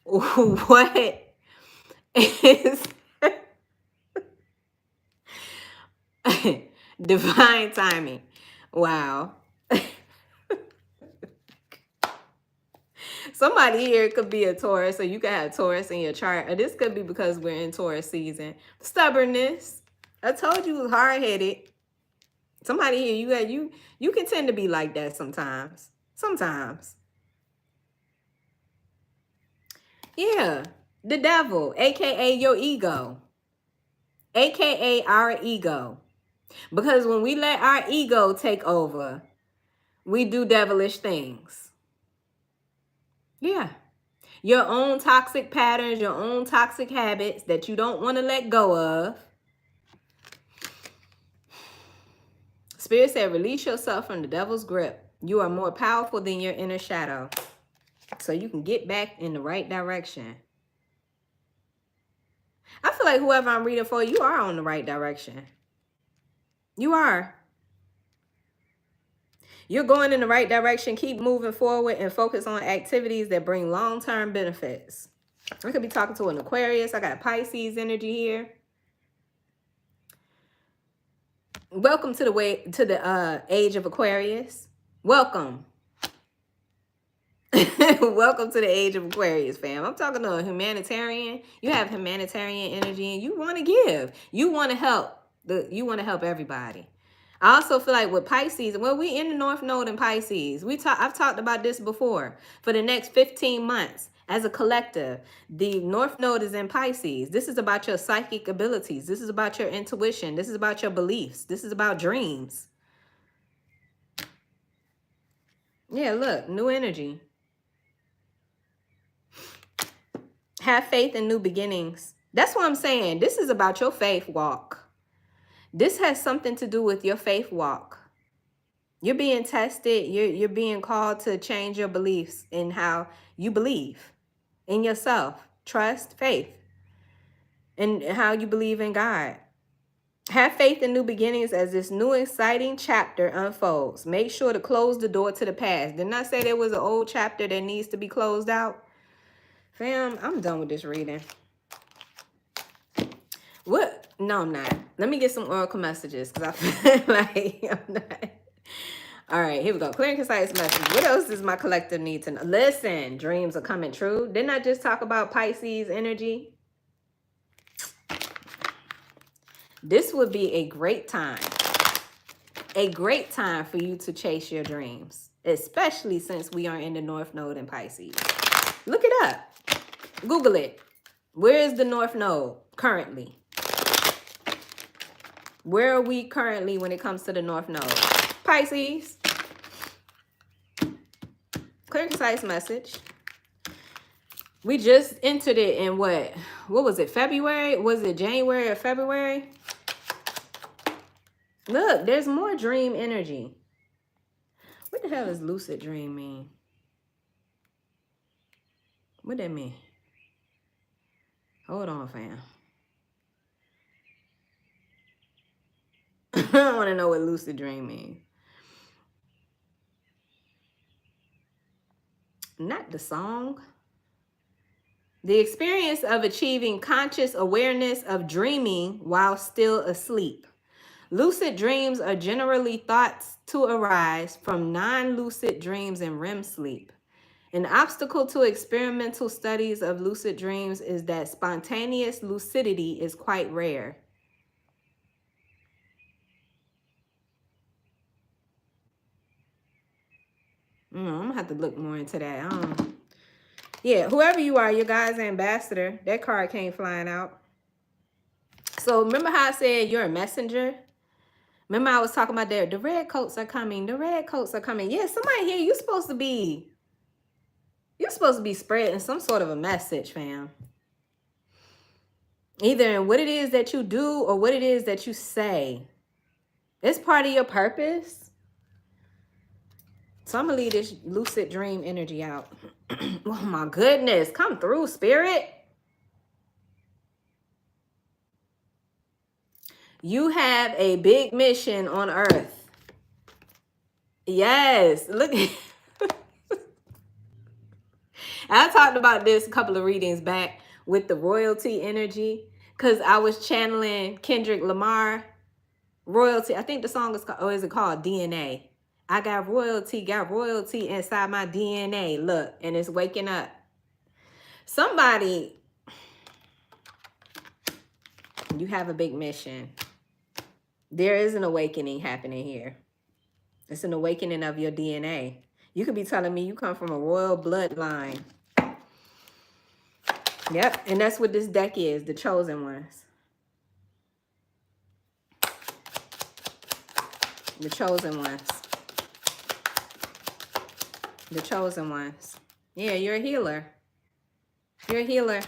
What is divine timing? Wow. Somebody here could be a Taurus, so you could have Taurus in your chart. Or this could be because we're in Taurus season. Stubbornness. I told you, was hard-headed. Somebody here, you can tend to be like that sometimes. Sometimes. Yeah. The devil, aka your ego. AKA our ego. Because when we let our ego take over, we do devilish things. Yeah. Your own toxic patterns, your own toxic habits that you don't want to let go of. Spirit said, release yourself from the devil's grip. You are more powerful than your inner shadow. So you can get back in the right direction. I feel like whoever I'm reading for, you are on the right direction. You are. You're going in the right direction. Keep moving forward and focus on activities that bring long-term benefits. I could be talking to an Aquarius. I got Pisces energy here. Welcome to the age of Aquarius. Welcome. Welcome to the age of Aquarius, fam. I'm talking to a humanitarian. You have humanitarian energy and you want to give. You want to help. You want to help everybody. I also feel like with Pisces, well, we in the North Node in Pisces. I've talked about this before. For the next 15 months, as a collective, the North Node is in Pisces. This is about your psychic abilities. This is about your intuition. This is about your beliefs. This is about dreams. Yeah, look, new energy. Have faith in new beginnings. That's what I'm saying. This is about your faith walk. This has something to do with your faith walk. You're being tested. You're being called to change your beliefs in how you believe in yourself. Trust, faith, and how you believe in God. Have faith in new beginnings as this new exciting chapter unfolds. Make sure to close the door to the past. Didn't I say there was an old chapter that needs to be closed out? Fam, I'm done with this reading. What? No, I'm not. Let me get some oracle messages because I feel like I'm not. All right, here we go. Clear and concise message. What else does my collective need to know? Listen, dreams are coming true. Didn't I just talk about Pisces energy? This would be a great time. A great time for you to chase your dreams, especially since we are in the North Node in Pisces. Look it up. Google it. Where is the North Node currently? Where are we currently when it comes to the North Node? Pisces. Clear, concise message. We just entered it in what was it, February? Was it January or February? Look, there's more dream energy. What the hell does lucid dream mean? What that mean? Hold on, fam. I want to know what lucid dream means. Not the song. The experience of achieving conscious awareness of dreaming while still asleep. Lucid dreams are generally thought to arise from non-lucid dreams and REM sleep. An obstacle to experimental studies of lucid dreams is that spontaneous lucidity is quite rare. I'm gonna have to look more into that. Yeah, whoever you are, your guy's ambassador. That card came flying out. So remember how I said you're a messenger? Remember I was talking about that. The red coats are coming. The red coats are coming. Yeah, somebody here, you're supposed to be spreading some sort of a message, fam. Either in what it is that you do or what it is that you say. It's part of your purpose. So I'm going to leave this lucid dream energy out. Oh my goodness. Come through, spirit. You have a big mission on earth. Yes. Look. I talked about this a couple of readings back with the royalty energy. Because I was channeling Kendrick Lamar. Royalty. I think the song is called, or is it called DNA? I got royalty inside my DNA. Look, and it's waking up. Somebody, you have a big mission. There is an awakening happening here. It's an awakening of your DNA. You could be telling me you come from a royal bloodline. Yep, and that's what this deck is, the chosen ones. The chosen ones. The chosen ones. Yeah, you're a healer. You're a healer.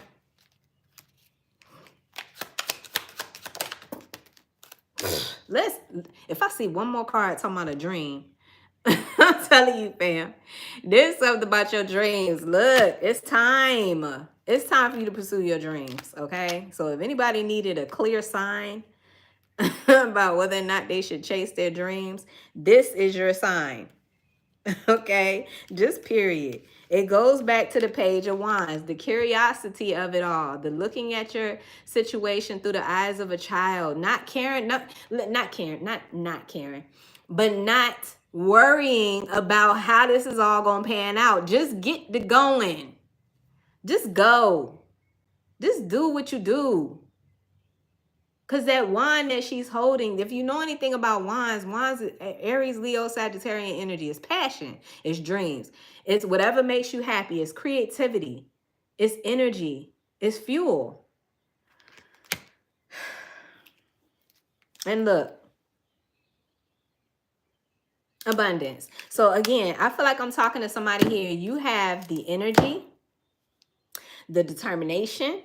If I see one more card talking about a dream, I'm telling you, fam, there's something about your dreams. Look, it's time. It's time for you to pursue your dreams, okay? So if anybody needed a clear sign about whether or not they should chase their dreams, this is your sign, okay? Just period. It goes back to the Page of Wands, the curiosity of it all, the looking at your situation through the eyes of a child, not caring, not caring, but not worrying about how this is all going to pan out. Just get to going. Just go. Just do what you do. Because that wand that she's holding, if you know anything about wands, Aries, Leo, Sagittarian energy is passion. It's dreams. It's whatever makes you happy. It's creativity. It's energy. It's fuel. And look. Abundance. So again, I feel like I'm talking to somebody here. You have the energy, the determination,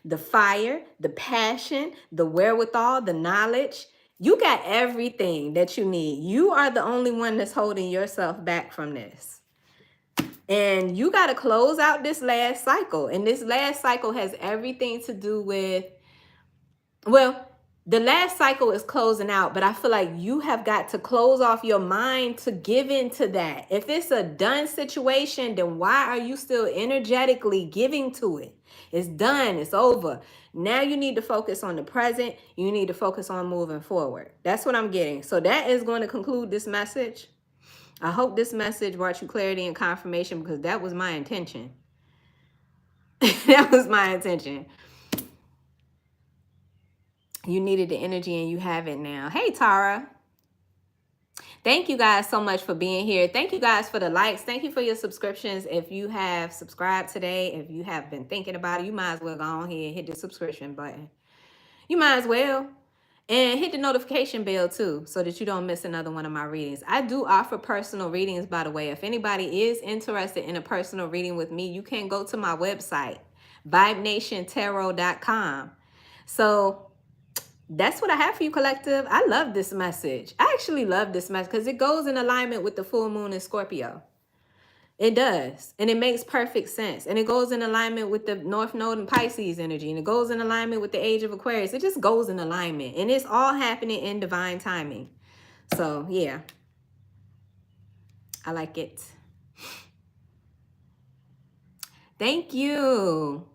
the fire, the passion, the wherewithal, the knowledge. You got everything that you need. You are the only one that's holding yourself back from this. And you got to close out this last cycle. And this last cycle has everything to do with, well, the last cycle is closing out, but I feel like you have got to close off your mind to give into that. If it's a done situation, then why are you still energetically giving to it? It's done. It's over. Now you need to focus on the present. You need to focus on moving forward. That's what I'm getting. So that is going to conclude this message. I hope this message brought you clarity and confirmation, because that was my intention. That was my intention. You needed the energy and you have it now. Hey, Tara. Thank you guys so much for being here. Thank you guys for the likes. Thank you for your subscriptions. If you have subscribed today, if you have been thinking about it, you might as well go on here and hit the subscription button. You might as well. And hit the notification bell too, so that you don't miss another one of my readings. I do offer personal readings, by the way. If anybody is interested in a personal reading with me, you can go to my website, vibenationtarot.com. So that's what I have for you, collective. I love this message. I actually love this message because it goes in alignment with the full moon in Scorpio. It does. And it makes perfect sense. And it goes in alignment with the North Node and Pisces energy. And it goes in alignment with the age of Aquarius. It just goes in alignment. And it's all happening in divine timing. So, yeah. I like it. Thank you.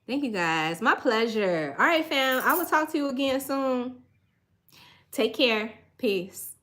Thank you, guys. My pleasure. All right, fam. I will talk to you again soon. Take care. Peace.